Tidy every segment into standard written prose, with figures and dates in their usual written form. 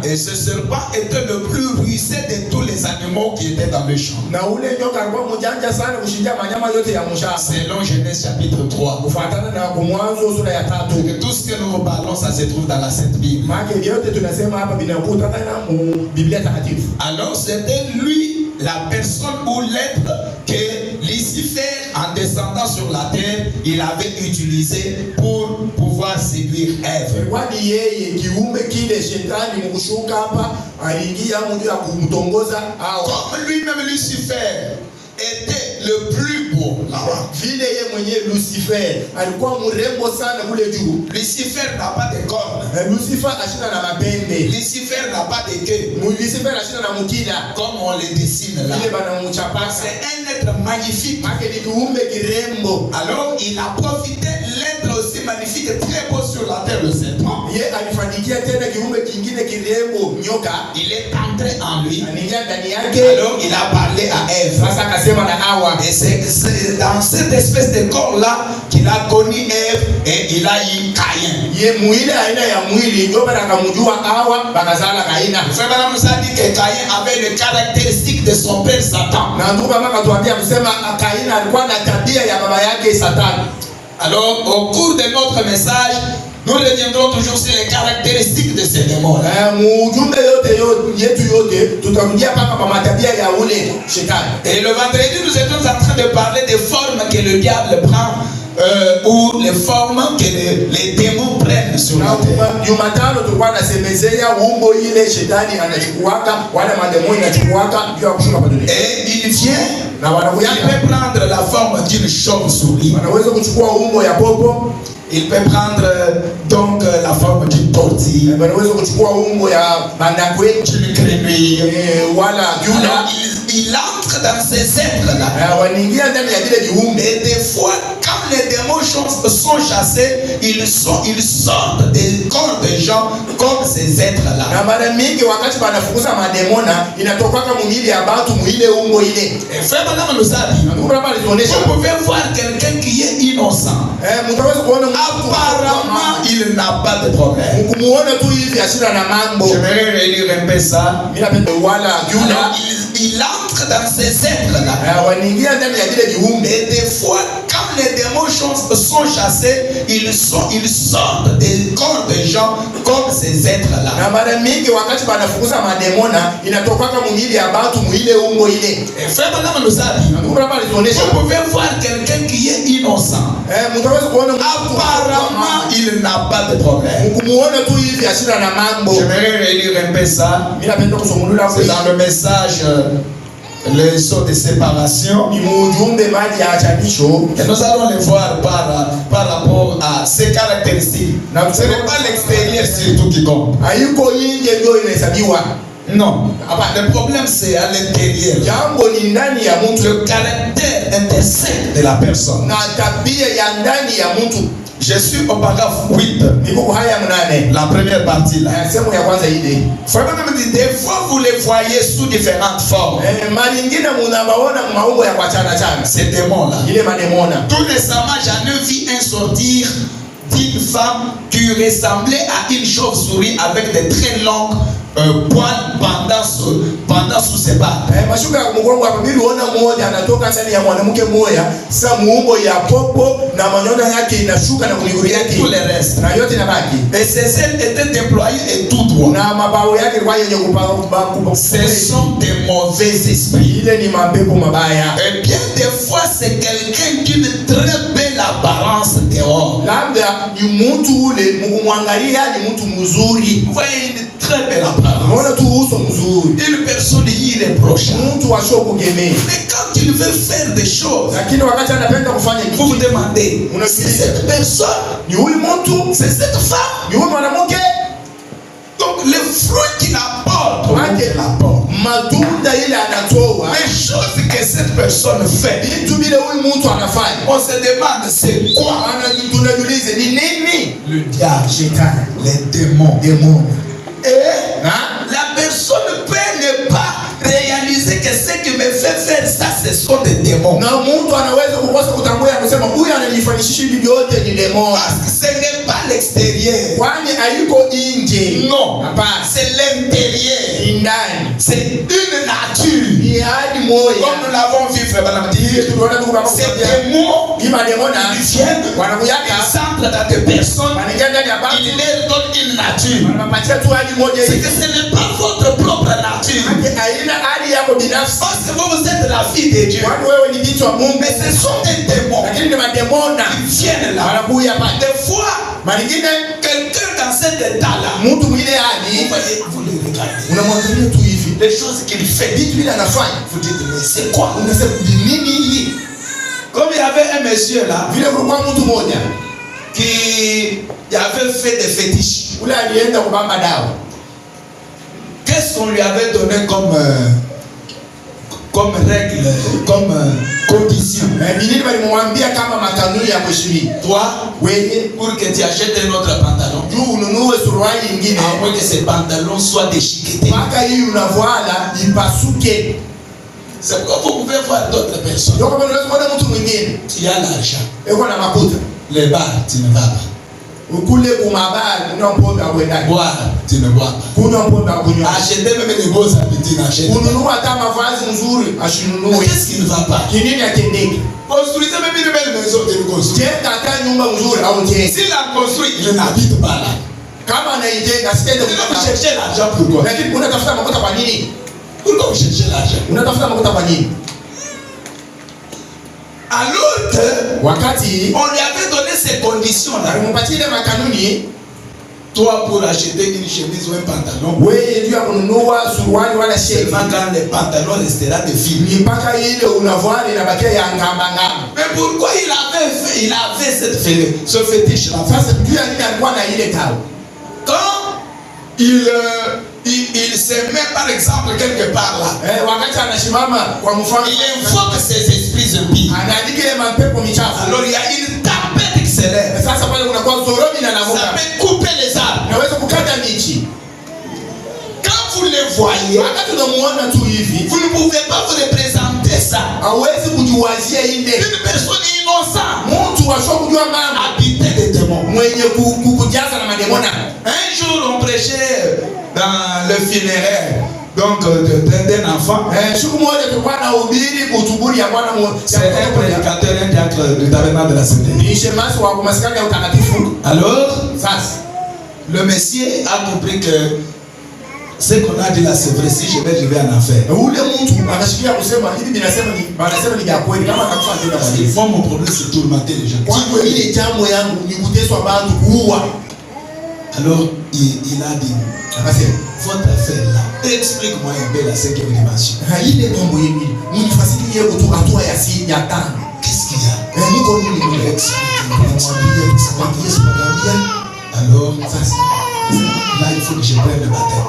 Et ce serpent était le plus rusé de tous les animaux qui étaient dans le champ. Selon Genèse chapitre 3. Et tout ce que nous parlons, ça se trouve dans la Sainte Bible. Alors c'était lui, la personne ou l'être que Lucifer, en descendant sur la terre, il avait utilisé pour pouvoir séduire Ève. Comme lui-même Lucifer était le plus beau là-bas. Lucifer n'a pas de cornes. Lucifer n'a pas de queue. Comme on le dessine là. C'est un être magnifique. Alors il a profité, l'être aussi magnifique, très beau sur la terre, le serpent. Il est entré en lui. Alors il a parlé à Ève. Et c'est dans cette espèce de corps-là qu'il a connu Ève et il a eu Caïn. Frère Branham nous a dit que Caïn avait les caractéristiques de son père Satan. Alors, au cours de notre message, nous reviendrons toujours sur les caractéristiques de ces démons. Et le vendredi, nous étions en train de parler des formes que le diable prend. Ou les formes que les démons prennent sur la terre. Et il vient, il peut prendre la forme d'une chauve-souris. Il peut prendre donc la forme d'une tortille, d'une grenouille. Alors il entre dans ces êtres-là. Et des fois, quand les démons sont chassés, ils sortent des corps des gens comme ces êtres-là. Et frère Branham nous a dit, vous pouvez voir quelqu'un qui est innocent. Apparemment, il n'a pas de problème. J'aimerais relire un peu ça. Alors, il entre dans ces êtres-là. Et des fois, quand les démons sont chassés, ils sortent des corps des gens comme ces êtres-là. Et frère Branham nous a dit, vous pouvez voir quelqu'un qui est innocent. Apparemment, il n'a pas de problème. J'aimerais relire un peu ça. C'est dans le message, le saut de séparation. Et nous allons le voir par rapport à ses caractéristiques. Ce n'est pas l'extérieur surtout qui compte. Non. Le problème c'est à l'intérieur. Le caractère intrinsèque de la personne. Je suis au paragraphe 8. La première partie là. Frère me dit, des fois vous les voyez sous différentes formes. Ces démons là. Tout récemment j'en ai vu un sortir d'une femme qui ressemblait à une chauve-souris avec des très longues poils pendant sous ses pattes. Tout le reste. Et ses ailes étaient déployées et tout droit. Ce sont des mauvais esprits. Et bien des fois c'est quelqu'un d'une très belle apparence dehors. Vous voyez une très belle apparence. Une personne irréprochable. Mais quand il veut faire des choses, vous vous demandez, c'est cette personne, c'est cette femme. Donc les fruits qu'il apporte, les choses que cette personne fait, on se demande c'est quoi? Le diable, les démons. Et la personne peut ne pas réaliser que ce qui me fait faire ça, ce sont des démons. Parce que ce n'est pas l'extérieur. Non, c'est l'intérieur. C'est une nature. Comme nous l'avons vu, frère Branham dit, ces démons, ils viennent, ils entrent dans des personnes, ils leur donnent une nature. C'est que ce n'est pas votre propre nature. Parce que vous êtes la fille de Dieu. Mais ce sont des démons. Ils viennent là. Des fois, quelqu'un dans cet état-là, vous voyez, vous le regardez. Les choses qu'il fait, vous dites, mais c'est quoi? Comme il y avait un monsieur là, qui avait fait des fétiches. Qu'est-ce qu'on lui avait donné comme règle, comme condition? Toi, pour que tu achètes un autre pantalon, à moins que ce pantalon soit déchiqueté. C'est pourquoi vous pouvez voir d'autres personnes. Tu as l'argent. Les bars, tu ne vas pas. Boire, tu ne bois pas. Acheter même des beaux habits, tu n'achètes pas. Qu'est-ce qui ne va pas? Construisez même une belle maison, tu ne construis. S'il a construit, il n'habite pas là. Vous cherchez l'argent pourquoi? Pourquoi vous cherchez l'argent? Alors que on lui avait donné ces conditions-là. Toi, pour acheter une chemise ou un pantalon, seulement quand les pantalons resteront de fil. Mais pourquoi il avait ce fétiche-là? Quand il se met par exemple quelque part là, il invoque ses esprits impies. Alors il y a une tempête qui s'élève. Ça peut couper les arbres. Quand vous les voyez, vous ne pouvez pas vous représenter ça. Une personne innocente habitée des démons. Un jour on prêchait dans le funéraire donc d'un enfant. C'est un prédicateur, un diacre du tabernacle de la Sainteté. Alors, le Messie a compris que ce qu'on a dit là c'est vrai. Si je vais en enfer. Moi mon problème c'est tourmenter les gens. Alors il a dit, votre affaire là, explique-moi un peu la 5e dimension. Qu'est-ce qu'il y a? Alors là il faut que je prenne le baptême.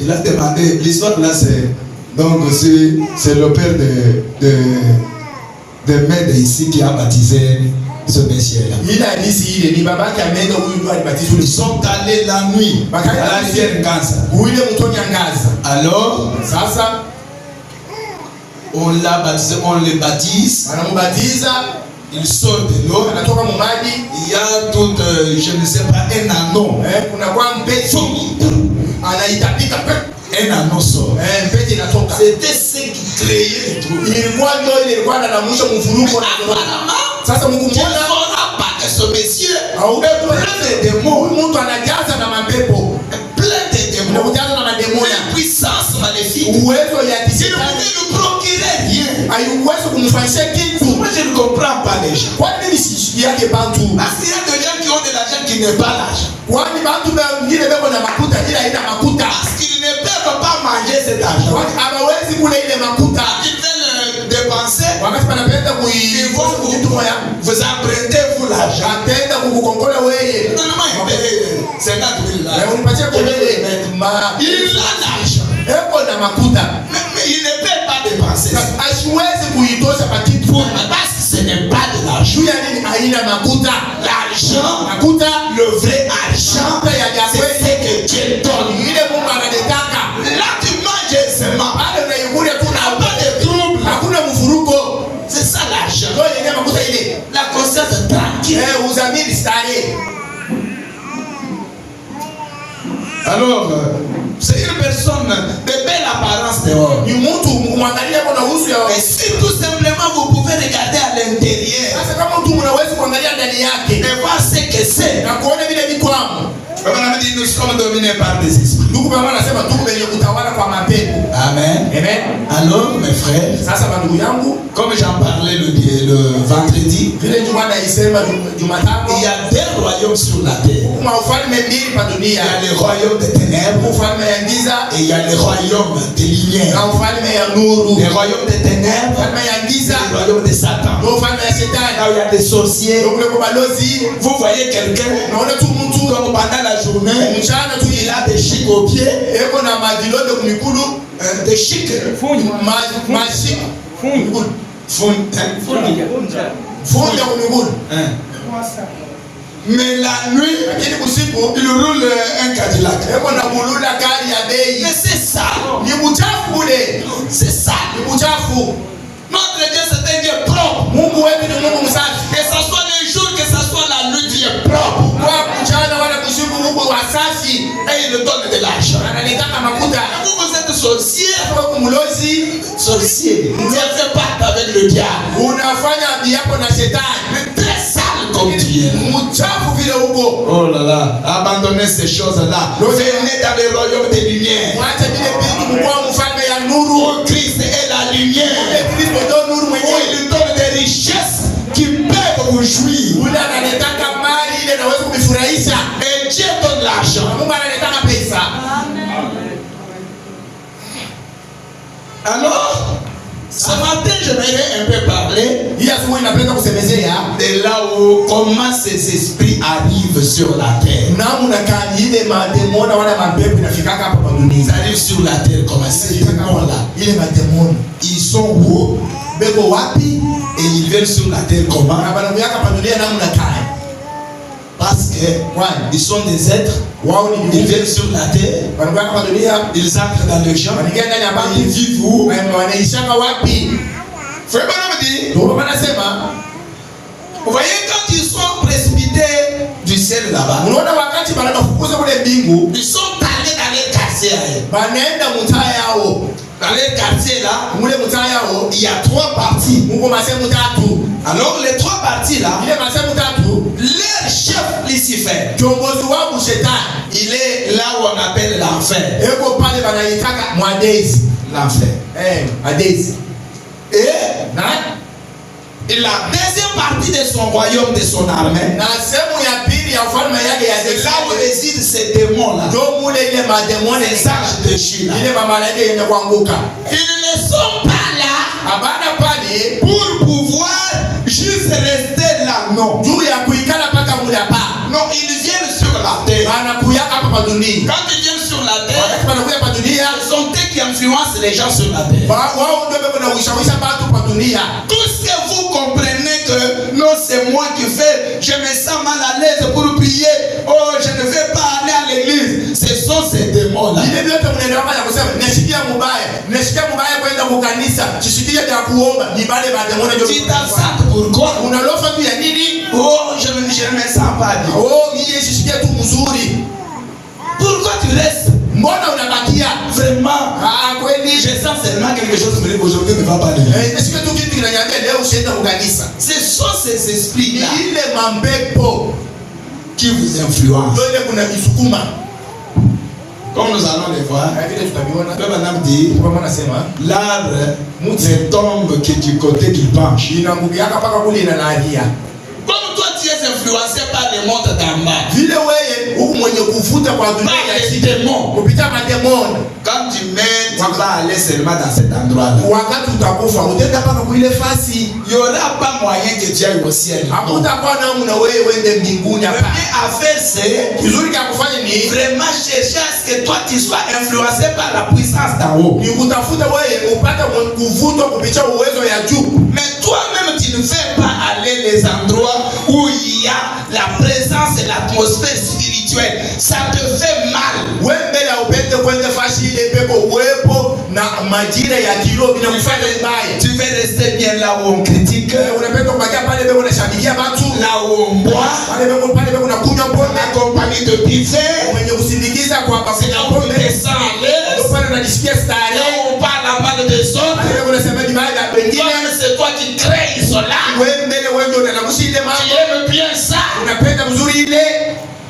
Il a demandé, l'histoire là c'est donc c'est le père de Mède ici qui a baptisé ce monsieur-là. Ils sont allés la nuit à la rivière Nganza. Alors, on l'a baptisé, on le baptise. Il sort de l'eau. Il y a tout, je ne sais pas, un anneau. Un anneau sort. C'était ce qui créait le trouble. Apparemment, tu ne sauras pas que ce monsieur est plein de démons. Plein de démons. Une puissance maléfique. Il ne pouvait nous procurer rien. Moi je ne comprends pas les gens. Parce qu'il y a des gens qui ont de l'argent qui n'ont pas l'argent. Parce qu'ils ne peuvent pas manger cet argent. Ils veulent dépenser. Ils vont vous emprunter vous l'argent. C'est 50 000 là. Il a l'argent. Mais il ne peut pas dépenser. Parce que ce n'est pas de l'argent. L'argent, le vrai argent, c'est ce que Dieu donne. Là tu manges seulement. Tu n'as pas de trouble. C'est ça l'argent. La conscience est tranquille. Alors, c'est une personne de belle apparence dehors. Ni mtu kumwangalia kwa uso ya. Et si tout simplement vous pouvez regarder à l'intérieur. Sasa kama mtu unaweza kuangalia ndani yake. Et voir ce que c'est. Na kuona vile viko hapo. Baba dit nous sommes dominés par des esprits. Ndugu baba anasema tuko wenye kutawala kwa mapepo. Amen. Amen. Alors mes frères, sasa ndugu yangu, comme j'en parlais le vendredi, vile Jumada isema Jumatano, il y a deux royaumes sur la terre. Kuna ufalme mbili pa dunia. Il y a le royaume des ténèbres, ufalme ya giza, et il y a le royaume des lumières. Na ufalme ya nuru. Le royaume des ténèbres, ufalme ya giza, le royaume de Satan. Ufalme ya shetani. Là où il y a des sorciers. Vous voyez quelqu'un, comme pendant la journée, il a des chics aux pieds, des chics, mais la nuit, il roule un Cadillac. Mais c'est ça. C'est ça. Notre Dieu c'est un Dieu propre. Que ce soit le jour, que ce soit la nuit, Dieu est propre. Et il nous donne de l'argent. Vous êtes sorcier. Sorcier. Dieu fait part avec le diable. Mais très sale comme Dieu. Oh là là. Abandonnez ces choses-là. Venez dans le royaume des lumières. Oh, Christ est la lumière. Oh, il nous donne des richesses qui peuvent vous jouir. Et Dieu donne l'argent. Alors, ce matin, j'aimerais un peu parler de là où, comment ces esprits arrivent sur la terre. Ils arrivent sur la terre comme ces démons-là. Ils sont où? Et ils viennent sur la terre comment? Parce que ils sont des êtres, ils viennent sur la terre, ils entrent dans le champ, ils vivent où? Frère Branham dit, vous voyez quand ils sont précipités du ciel là-bas, ils sont allés dans les quartiers. Dans les quartiers là, il y a trois parties. Alors les trois parties là, leur chef Lucifer, il est là où on appelle l'enfer. L'enfer. Et la deuxième partie de son royaume, de son armée, c'est là où résident ces démons là. Les anges de Chine. Ils ne sont pas là pour pouvoir juste rester là. Non. Non, ils viennent sur la terre. Quand ils viennent sur la terre, ce sont eux qui influencent les gens sur la terre. Tout ce que vous comprenez que non, c'est moi qui fais, je me sens mal à l'aise pour prier, oh, je ne vais pas aller à l'église, ce sont ces démons-là. Tu t'absentes pourquoi? Oh, je ne me sens pas bien. Pourquoi tu restes? Vraiment, je sens seulement quelque chose me dit aujourd'hui ne va pas aller. Ce sont ces esprits-là qui vous influencent. Comme nous allons les voir, le madame dit, l'arbre ne tombe que du côté du penche. Comme toi tu es influencé par les mondes d'en bas, par les démons. Quand tu mets, tu vas aller seulement dans cet endroit-là. Il n'y aura pas moyen que tu ailles au ciel. Le mieux à faire, c'est vraiment chercher à ce que toi tu sois influencé par la puissance d'en haut. Mais toi-même tu ne fais pas aller les endroits où il y a la présence et l'atmosphère spirituelle. Ça te fait mal. Tu veux rester bien là où on critique, là où on boit, on accompagné de buffet, Unaingiza kwa c'est là où tu te sens à l'aise. Là où on parle en mal des autres. Toi-même, c'est toi qui crée cela. Tu aimes bien ça.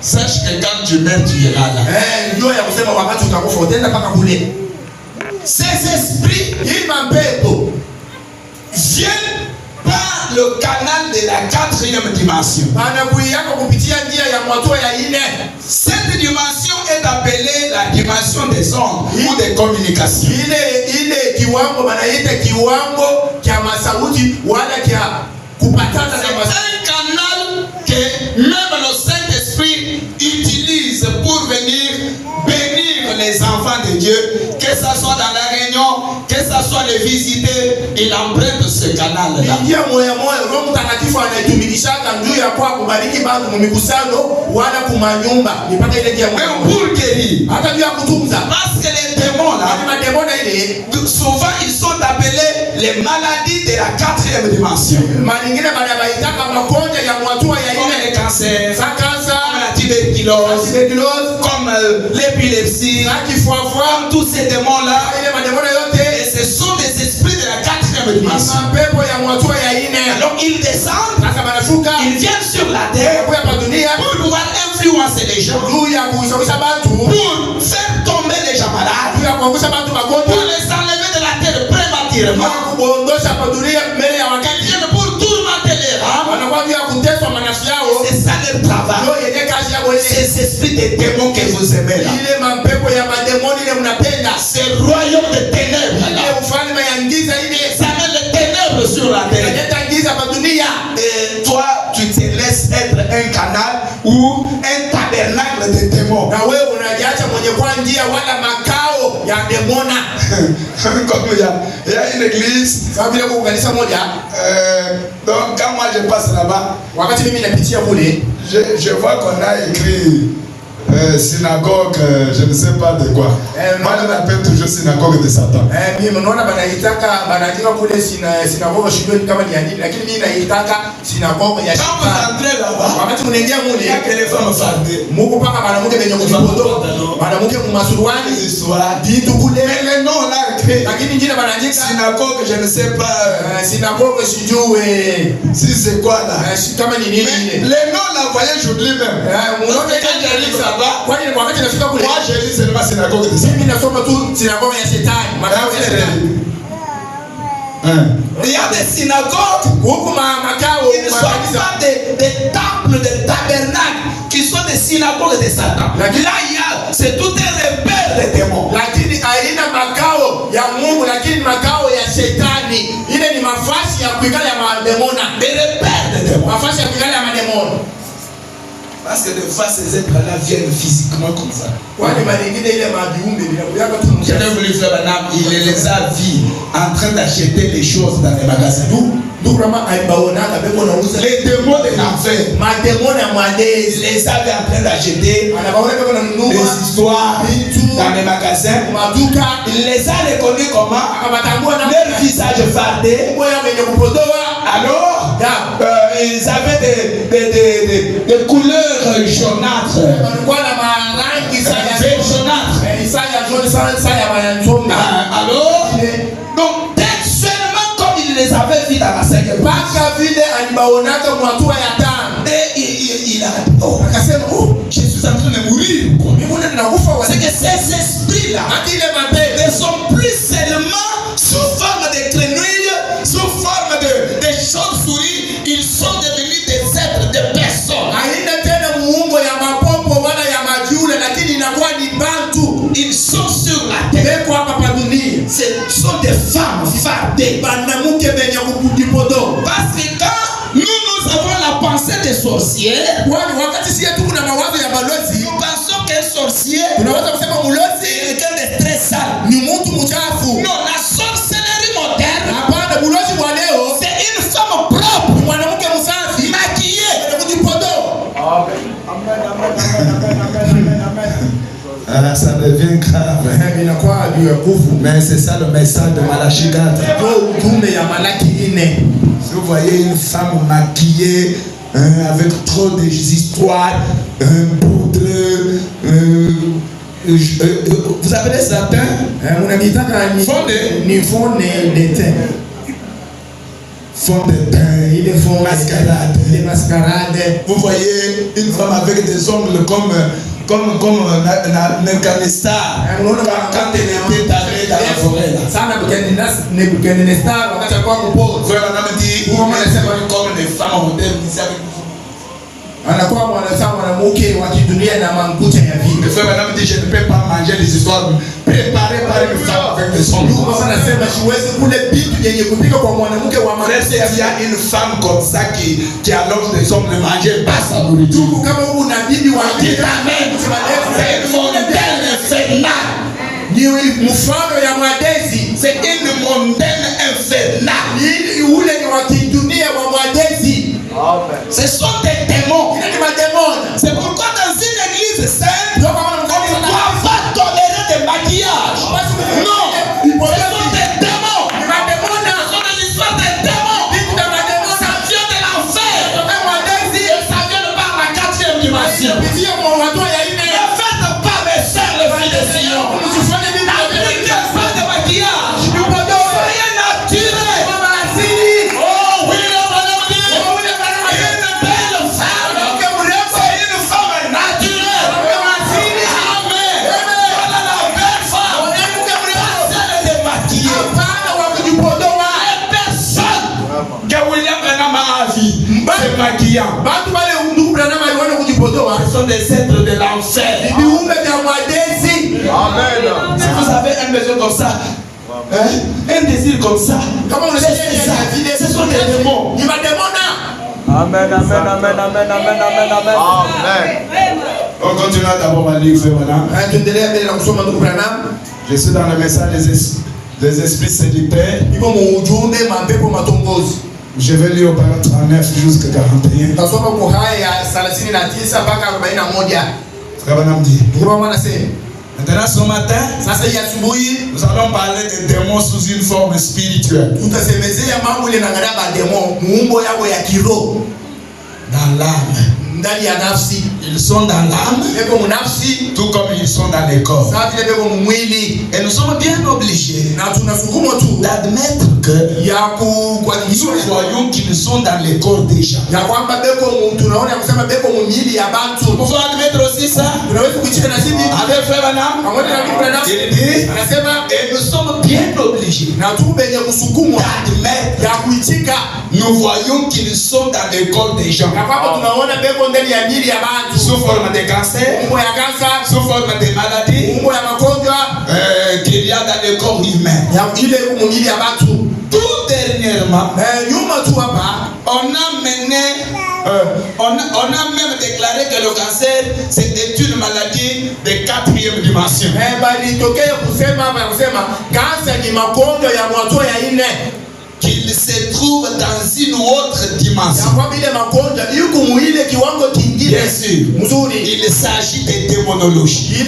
Sache que quand tu meurs, tu iras là. Ces esprits viennent par le canal de la 4e dimension. Cette dimension est appelée la dimension des ondes ou des communications. C'est un canal que même le Saint-Esprit utilise pour venir bénir les enfants de Dieu, que ce soit dans la réunion, que ce soit les visiter, il emprunte ce canal-là. Même pour guérir. Parce que les démons là, souvent ils sont appelés les maladies de la 4e dimension. Comme les cancers, comme la tuberculose, comme l'épilepsie, comme tous ces démons-là. Et ce sont des esprits de la 4e dimension. Alors ils descendent, ils viennent sur la terre pour pouvoir influencer les gens, pour faire tomber les gens malades, pour les enlever de la terre prématurément, ils viennent pour tourmenter les âmes. C'est ça leur travail. Ces esprits de démons que vous aimez là, ce royaume de ténèbres là, ça met les ténèbres sur la terre. Et toi, tu te laisses être un canal ou un tabernacle de démons. Comme il y a une église. Donc quand moi je passe là-bas, je vois qu'on a écrit synagogue, je ne sais pas de quoi. Moi je l'appelle toujours synagogue de Satan. Quand vous entrez là-bas, il y a que les femmes fardées. Mais le nom là écrit synagogue, je ne sais pas si c'est quoi là. Mais le nom là, voyez, j'oublie même. Donc quand j'arrive là-bas, moi je lis seulement synagogue de Satan. Il y a des synagogues qui ne sont pas des temples, des tabernacles, qui sont des synagogues de Satan. Là, c'est tout un repère de démons. Des repères de démons. Parce que des fois, ces êtres-là viennent physiquement comme ça. J'avais voulu faire un âme, il les a vus en train d'acheter des choses dans les magasins. Les démons de l'enfer, il les avait en train d'acheter des histoires dans les magasins. Il les a reconnus comment? Leur visage fardé. Alors, ils avaient des couleurs jaunâtres. Alors, donc textuellement comme il les avait vus dans la 5e et il a dit, oh, je suis en train de mourir. C'est que ces esprits-là ne sont plus seulement sous forme de grenouilles, sous forme de chauves-souris, ils sont devenus des êtres, des personnes. Ils sont sur la terre. Ce sont des femmes fardées. Parce que quand nous avons la pensée des sorcières, nous pensons qu'un sorcier est quelqu'un de très sale. Non, la sorcellerie moderne, c'est une femme propre, maquillée. Ah, ça devient grave. Mais c'est ça le message de Malachie 4. Si vous voyez une femme maquillée avec trop d'histoires, poudre, vous appelez Satan fond de teint. Fond de teint, il est fond mascarade. Les mascarades. Vous voyez une femme avec des ongles comme Nebuchadnezzar quand elle était allée dans la forêt là. Nebuchadnezzar wakati alikuwa kupona. Frère Branham dit comme les femmes modernes ici avec anakuwa mwanamke wa kidunia na mangucha ya vita. Le frère Branham dit je ne peux pas manger les histoires préparées par une femme avec des ongles. Ndugu baba anasema siwezi kule vitu vyenye kupika kwa mwanamke wa mangucha. Il y a une femme comme ça qui allonge des ongles manger pas sa nourriture. Ndugu kama una bibi wa amen. C'est une mondaine infernale. Ni mfano ya mwadezi. C'est une mondaine infernale. Ule ni wa kidunia wa mwadezi. Ce sont des démons. C'est pourquoi dans une église sainte, on ne doit pas tolérer des maquillages. Non, ce sont des démons. Ce sont des histoires des démons. Ça vient de l'enfer. Et ça vient par la 4e dimension. Ne faites pas mes sœurs les filles de Sion. N'appliquez pas de maquillage. Soyez naturels. Oh oui, maquillant. Ce sont des êtres de l'enfer. Amen. Si vous avez un besoin comme ça, un désir comme ça, ce sont des démons. Amen, amen, amen, amen, amen, amen, amen. On continuera d'abord à lire, voilà. Je suis dans le message des esprits séditaires. Je vais lire au parent 39 jusqu'à 41. Frère Branham dit. Maintenant ce matin, nous allons parler des démons sous une forme spirituelle. Dans l'âme. Ils sont dans l'âme, tout comme ils sont dans les corps. Et nous sommes bien obligés d'admettre que nous voyons qu'ils sont dans les corps déjà. Vous pouvez admettre aussi ça? Avec Frère Branham, il dit, et nous sommes bien obligés d'admettre, nous voyons qu'ils sont dans les corps des gens. Sous forme de cancer, sous forme de maladie, qu'il y a dans le corps humain. Tout dernièrement, on a même déclaré que le cancer c'était une maladie de 4e dimension. Qu'il se trouve dans une autre dimension. Bien sûr, il s'agit de démonologie.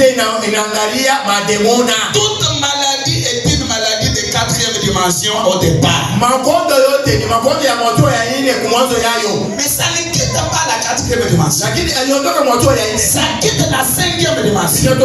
Toute maladie est une maladie de 4e dimension au départ. Mais ça ne quitte pas la 4e dimension. Ça quitte la 5e dimension.